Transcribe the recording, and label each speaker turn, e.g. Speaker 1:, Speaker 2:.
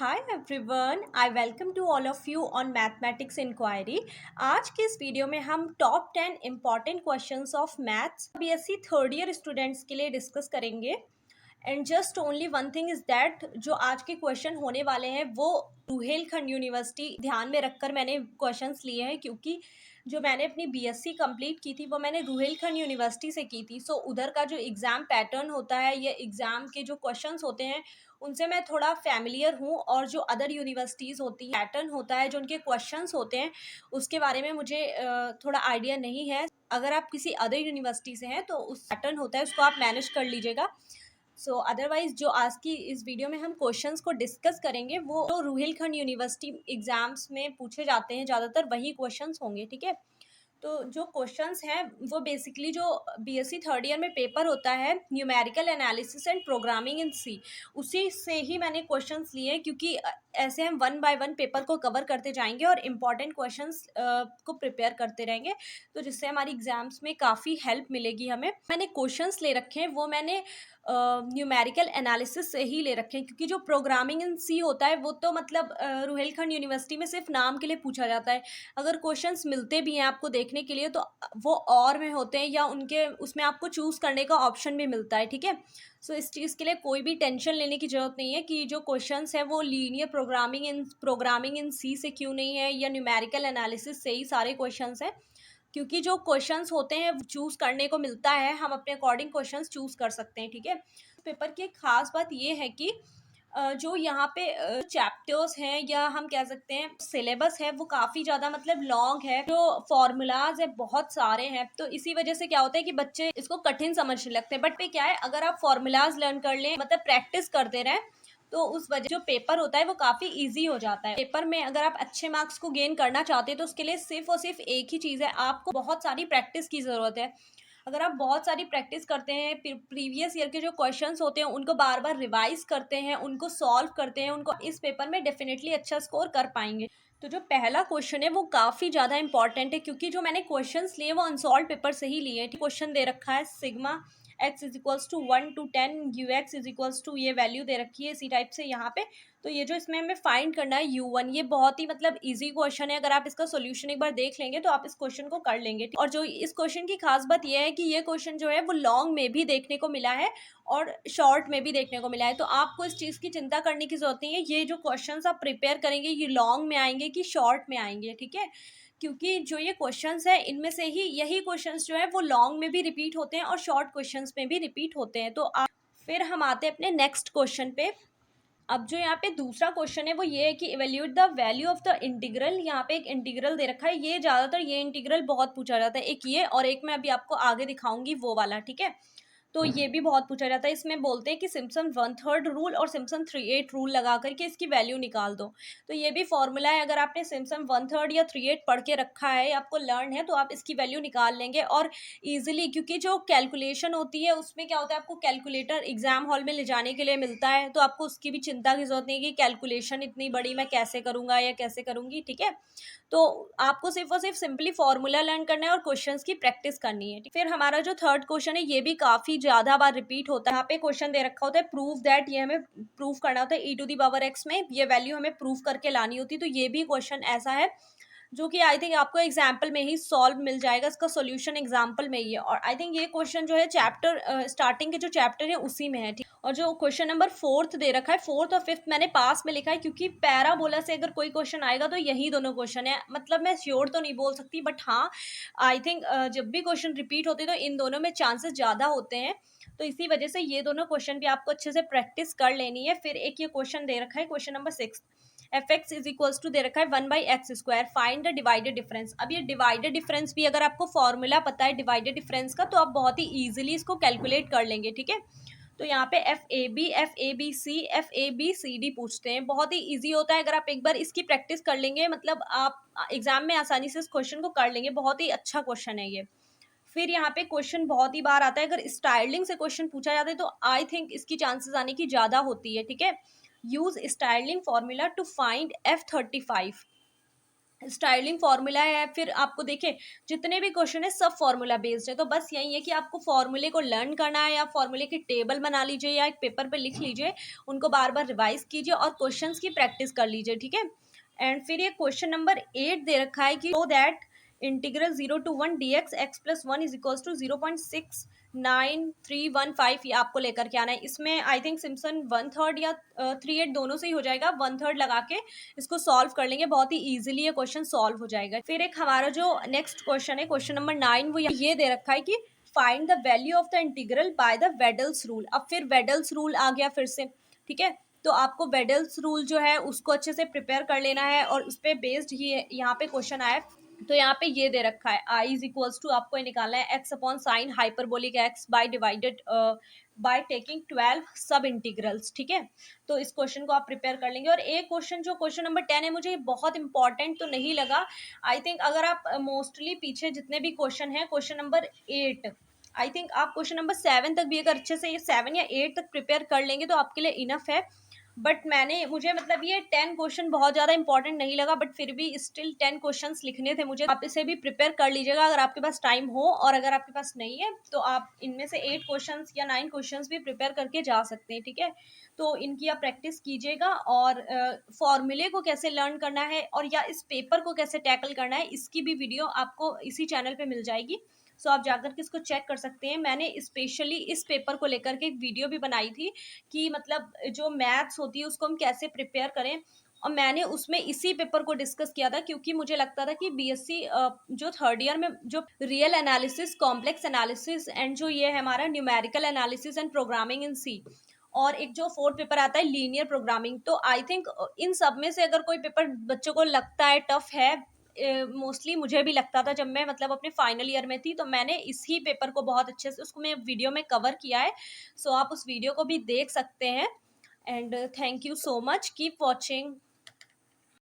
Speaker 1: Hi everyone, I welcome to all of you on mathematics inquiry. आज के इस video में हम top 10 important questions of maths BSc third year students के लिए डिस्कस करेंगे। And just only one thing is that जो आज के क्वेश्चन होने वाले हैं वो रुहेलखंड यूनिवर्सिटी ध्यान में रखकर मैंने क्वेश्चंस लिए हैं, क्योंकि जो मैंने अपनी बीएससी कंप्लीट की थी वो मैंने रुहेलखंड यूनिवर्सिटी से की थी। सो उधर का जो एग्ज़ाम पैटर्न होता है या एग्ज़ाम के जो क्वेश्चंस होते हैं उनसे मैं थोड़ा फैमिलियर हूँ, और जो अदर यूनिवर्सिटीज़ होती हैं पैटर्न होता है जो उनके क्वेश्चंस होते हैं उसके बारे में मुझे थोड़ा आइडिया नहीं है। अगर आप किसी अदर यूनिवर्सिटी से हैं तो उस पैटर्न होता है उसको आप मैनेज कर लीजिएगा। सो अदरवाइज जो आज की इस वीडियो में हम क्वेश्चंस को डिस्कस करेंगे वो तो रुहेलखंड यूनिवर्सिटी एग्जाम्स में पूछे जाते हैं, ज़्यादातर वही क्वेश्चंस होंगे। ठीक है, तो जो क्वेश्चंस हैं वो बेसिकली जो बीएससी थर्ड ईयर में पेपर होता है numerical analysis and programming in C, उसी से ही मैंने क्वेश्चंस लिए हैं, क्योंकि ऐसे हम वन बाय वन पेपर को कवर करते जाएंगे और इम्पॉर्टेंट क्वेश्चंस को प्रिपेयर करते रहेंगे, तो जिससे हमारी एग्जाम्स में काफ़ी हेल्प मिलेगी हमें। मैंने क्वेश्चंस ले रखे हैं वो मैंने न्यूमेरिकल एनालिसिस से ही ले रखे हैं, क्योंकि जो प्रोग्रामिंग इन सी होता है वो तो मतलब रुहेलखंड यूनिवर्सिटी में सिर्फ नाम के लिए पूछा जाता है। अगर क्वेश्चंस मिलते भी हैं आपको देखने के लिए तो वो और में होते हैं या उनके उसमें आपको चूज़ करने का ऑप्शन भी मिलता है। ठीक है, सो इस चीज़ के लिए कोई भी टेंशन लेने की ज़रूरत नहीं है कि जो क्वेश्चंस हैं वो लीनियर प्रोग्रामिंग इन सी से क्यों नहीं है या न्यूमेरिकल एनालिसिस से ही सारे क्वेश्चंस हैं, क्योंकि जो क्वेश्चंस होते हैं चूज़ करने को मिलता है, हम अपने अकॉर्डिंग क्वेश्चंस चूज़ कर सकते हैं। ठीक है, पेपर की एक खास बात ये है कि जो यहाँ पे चैप्टर्स हैं या हम कह सकते हैं सिलेबस है वो काफ़ी ज़्यादा मतलब लॉन्ग है, जो फॉर्मूलाज है बहुत सारे हैं, तो इसी वजह से क्या होता है कि बच्चे इसको कठिन समझने लगते हैं। बट पे क्या है, अगर आप फॉर्मूलाज लर्न कर लें मतलब प्रैक्टिस करते रहें तो उस वजह जो पेपर होता है वो काफ़ी इजी हो जाता है। पेपर में अगर आप अच्छे मार्क्स को गेन करना चाहते हैं तो उसके लिए सिर्फ और सिर्फ एक ही चीज़ है, आपको बहुत सारी प्रैक्टिस की ज़रूरत है। अगर आप बहुत सारी प्रैक्टिस करते हैं, प्रीवियस ईयर के जो क्वेश्चंस होते हैं उनको बार बार रिवाइज करते हैं, उनको सॉल्व करते हैं, उनको इस पेपर में डेफिनेटली अच्छा स्कोर कर पाएंगे। तो जो पहला क्वेश्चन है वो काफ़ी ज़्यादा इंपॉर्टेंट है, क्योंकि जो मैंने क्वेश्चंस लिए वो अनसॉल्व पेपर से ही लिए हैं। क्वेश्चन दे रखा है sigma x is equals to 1 to 10 U x is equals to, ये वैल्यू दे रखी है इसी टाइप से यहाँ पे। तो ये जो इसमें हमें फाइंड करना है u1, ये बहुत ही मतलब इजी क्वेश्चन है। अगर आप इसका सॉल्यूशन एक बार देख लेंगे तो आप इस क्वेश्चन को कर लेंगे। और जो इस क्वेश्चन की खास बात ये है कि ये क्वेश्चन जो है वो लॉन्ग में भी देखने को मिला है और शॉर्ट में भी देखने को मिला है, तो आपको इस चीज़ की चिंता करने की जरूरत नहीं है। ये जो क्वेश्चन आप प्रिपेयर करेंगे ये लॉन्ग में आएंगे कि शॉर्ट में आएंगे। ठीक है, क्योंकि जो ये क्वेश्चंस है इनमें से ही यही क्वेश्चंस जो है वो लॉन्ग में भी रिपीट होते हैं और शॉर्ट क्वेश्चंस में भी रिपीट होते हैं। तो आप फिर हम आते हैं अपने नेक्स्ट क्वेश्चन पे। अब जो यहाँ पे दूसरा क्वेश्चन है वो ये है कि evaluate the value of the integral. यहाँ पे एक इंटीग्रल दे रखा है, ये ज़्यादातर ये इंटीग्रल बहुत पूछा जाता है, एक ये और एक मैं अभी आपको आगे दिखाऊंगी वो वाला। ठीक है, तो ये भी बहुत पूछा जाता है। इसमें बोलते हैं कि सिम्पसन 1/3 रूल और सिम्पसन 3/8 रूल लगा करके इसकी वैल्यू निकाल दो। तो ये भी फॉर्मूला है, अगर आपने सिम्पसन 1/3 या 3/8 पढ़ के रखा है, आपको लर्न है, तो आप इसकी वैल्यू निकाल लेंगे और ईजिली, क्योंकि जो कैलकुलेशन होती है उसमें क्या होता है, आपको कैलकुलेटर एग्जाम हॉल में ले जाने के लिए मिलता है, तो आपको उसकी भी चिंता की जरूरत नहीं कि कैलकुलेशन इतनी बड़ी मैं कैसे करूँगा या कैसे करूँगी। ठीक है, तो आपको सिर्फ और सिर्फ सिंपली फॉर्मूला लर्न करना है और क्वेश्चंस की प्रैक्टिस करनी है। फिर हमारा जो थर्ड क्वेश्चन है ये भी काफ़ी ज़्यादा बार रिपीट होता है। यहाँ पे क्वेश्चन दे रखा होता है प्रूव दैट, ये हमें प्रूव करना होता है e⁻x में ये वैल्यू हमें प्रूव करके लानी होती है। तो ये भी क्वेश्चन ऐसा है जो कि आई थिंक आपको एग्जाम्पल में ही सॉल्व मिल जाएगा, इसका सॉल्यूशन एग्जाम्पल में ही है। और आई थिंक ये क्वेश्चन जो है चैप्टर स्टार्टिंग के जो चैप्टर है उसी में है। ठीक, और जो क्वेश्चन नंबर 4 दे रखा है, 4 और 5 मैंने पास में लिखा है, क्योंकि पैराबोला से अगर कोई क्वेश्चन आएगा तो यही दोनों क्वेश्चन है। मतलब मैं श्योर तो नहीं बोल सकती, बट हाँ आई थिंक जब भी क्वेश्चन रिपीट होते हैं तो इन दोनों में चांसेस ज़्यादा होते हैं, तो इसी वजह से ये दोनों क्वेश्चन भी आपको अच्छे से प्रैक्टिस कर लेनी है। फिर एक ये क्वेश्चन दे रखा है question number 6, F X is equals to दे रखा है 1/x², find the divided difference. अब ये डिवाइडेड डिफरेंस भी अगर आपको फॉर्मूला पता है डिवाइडेड डिफरेंस का तो आप बहुत ही ईजिली इसको कैलकुलेट कर लेंगे। ठीक है, तो यहाँ पे F A B C D पूछते हैं, बहुत ही इजी होता है। अगर आप एक बार इसकी प्रैक्टिस कर लेंगे मतलब आप एग्जाम में आसानी से इस क्वेश्चन को कर लेंगे, बहुत ही अच्छा क्वेश्चन है ये। फिर यहाँ पे क्वेश्चन बहुत ही बार आता है, अगर स्टाइलिंग से क्वेश्चन पूछा जाता है तो आई थिंक इसकी चांसेस आने की ज़्यादा होती है। ठीक है, use Stirling formula to find F35। Stirling formula है, फिर आपको देखिए जितने भी क्वेश्चन है सब फार्मूला बेस्ड है। तो बस यही है कि आपको फार्मूले को लर्न करना है, या फार्मूले की टेबल बना लीजिए या एक पेपर पे लिख लीजिए, उनको बार बार रिवाइज कीजिए और क्वेश्चंस की प्रैक्टिस कर लीजिए, ठीक है। एंड फिर ये क्वेश्चन नंबर 8 दे रखा है कि so that integral 0 to 1 dx x+1 = 0.69315, ये आपको लेकर के आना है। इसमें आई थिंक सिम्पसन 1/3 या 3/8 दोनों से ही हो जाएगा, 1/3 लगा के इसको सॉल्व कर लेंगे, बहुत ही इजीली ये क्वेश्चन सॉल्व हो जाएगा। फिर एक हमारा जो नेक्स्ट क्वेश्चन है, क्वेश्चन नंबर 9, वो ये दे रखा है कि find the value of the integral by the Weddle's rule. अब फिर वेडल्स रूल आ गया फिर से, ठीक है। तो आपको वेडल्स रूल जो है उसको अच्छे से प्रिपेयर कर लेना है, और उस पर बेस्ड ही यहाँ पे क्वेश्चन आया। तो यहाँ पे ये दे रखा है I इज इक्वल्स टू, आपको ये निकालना है x upon sine hyperbolic x by divided by taking 12 सब इंटीग्रल्स, ठीक है। तो इस क्वेश्चन को आप प्रिपेयर कर लेंगे। और एक क्वेश्चन जो क्वेश्चन नंबर 10 है, मुझे बहुत इंपॉर्टेंट तो नहीं लगा। आई थिंक अगर आप मोस्टली पीछे जितने भी क्वेश्चन है, क्वेश्चन नंबर 8, आई थिंक आप क्वेश्चन नंबर 7 तक भी अगर अच्छे से ये 7 या 8 तक प्रिपेयर कर लेंगे तो आपके लिए इनफ है। बट मुझे मतलब ये 10 क्वेश्चन बहुत ज़्यादा इंपॉर्टेंट नहीं लगा, बट फिर भी स्टिल 10 क्वेश्चंस लिखने थे मुझे। आप इसे भी प्रिपेयर कर लीजिएगा अगर आपके पास टाइम हो, और अगर आपके पास नहीं है तो आप इनमें से 8 क्वेश्चंस या 9 क्वेश्चंस भी प्रिपेयर करके जा सकते हैं, ठीक है। तो इनकी आप प्रैक्टिस कीजिएगा, और फॉर्मूले को कैसे लर्न करना है और या इस पेपर को कैसे टैकल करना है, इसकी भी वीडियो आपको इसी चैनल पर मिल जाएगी। सो आप जाकर के इसको चेक कर सकते हैं। मैंने स्पेशली इस पेपर को लेकर के एक वीडियो भी बनाई थी कि मतलब जो मैथ्स होती है उसको हम कैसे प्रिपेयर करें, और मैंने उसमें इसी पेपर को डिस्कस किया था, क्योंकि मुझे लगता था कि बीएससी जो थर्ड ईयर में जो real analysis, complex analysis and जो ये है हमारा numerical analysis and programming in C, और एक जो फोर्थ पेपर आता है लीनियर प्रोग्रामिंग, तो आई थिंक इन सब में से अगर कोई पेपर बच्चों को लगता है टफ है, मोस्टली मुझे भी लगता था जब मैं मतलब अपने फाइनल ईयर में थी, तो मैंने इसी पेपर को बहुत अच्छे से उसको मैं वीडियो में कवर किया है। सो आप उस वीडियो को भी देख सकते हैं। And thank you so much, keep watching.